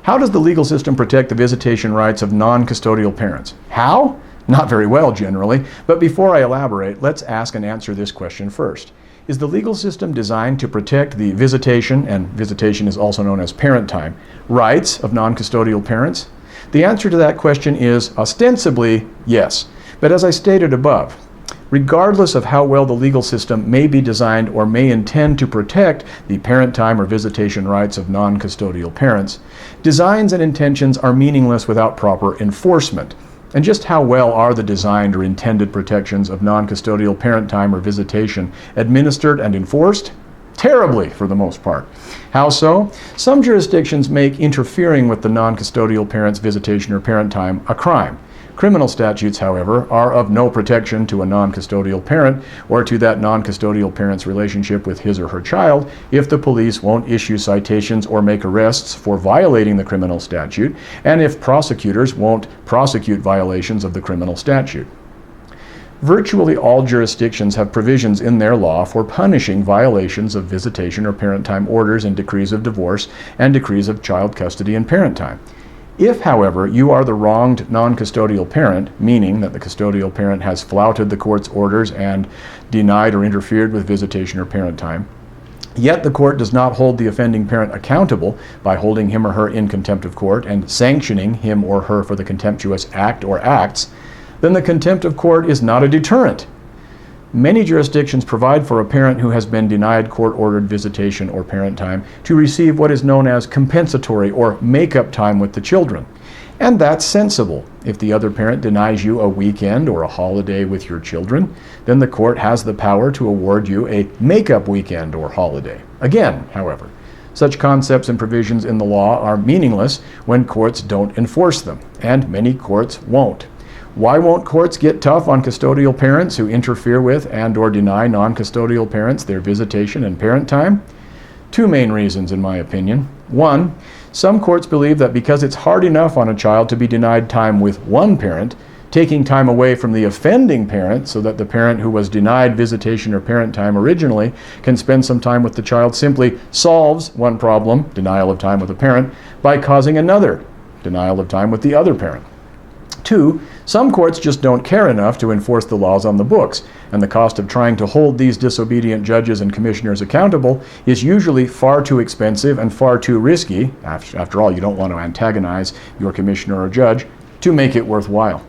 How does the legal system protect the visitation rights of non-custodial parents? How? Not very well, generally. But before I elaborate, let's ask and answer this question first. Is the legal system designed to protect the visitation, and visitation is also known as parent time, rights of non-custodial parents? The answer to that question is ostensibly yes. But as I stated above, regardless of how well the legal system may be designed or may intend to protect the parent time or visitation rights of non-custodial parents, designs and intentions are meaningless without proper enforcement. And just how well are the designed or intended protections of non-custodial parent time or visitation administered and enforced? Terribly, for the most part. How so? Some jurisdictions make interfering with the non-custodial parent's visitation or parent time a crime. Criminal statutes, however, are of no protection to a non-custodial parent or to that non-custodial parent's relationship with his or her child if the police won't issue citations or make arrests for violating the criminal statute, and if prosecutors won't prosecute violations of the criminal statute. Virtually all jurisdictions have provisions in their law for punishing violations of visitation or parent time orders and decrees of divorce and decrees of child custody and parent time. If, however, you are the wronged non-custodial parent, meaning that the custodial parent has flouted the court's orders and denied or interfered with visitation or parent time, yet the court does not hold the offending parent accountable by holding him or her in contempt of court and sanctioning him or her for the contemptuous act or acts, then the contempt of court is not a deterrent. Many jurisdictions provide for a parent who has been denied court-ordered visitation or parent time to receive what is known as compensatory or make-up time with the children. And that's sensible. If the other parent denies you a weekend or a holiday with your children, then the court has the power to award you a make-up weekend or holiday. Again, however, such concepts and provisions in the law are meaningless when courts don't enforce them, and many courts won't. Why won't courts get tough on custodial parents who interfere with and or deny non-custodial parents their visitation and parent time? Two main reasons, in my opinion. One, some courts believe that because it's hard enough on a child to be denied time with one parent, taking time away from the offending parent so that the parent who was denied visitation or parent time originally can spend some time with the child simply solves one problem, denial of time with a parent, by causing another, denial of time with the other parent. Two, some courts just don't care enough to enforce the laws on the books, and the cost of trying to hold these disobedient judges and commissioners accountable is usually far too expensive and far too risky, after all, you don't want to antagonize your commissioner or judge, to make it worthwhile.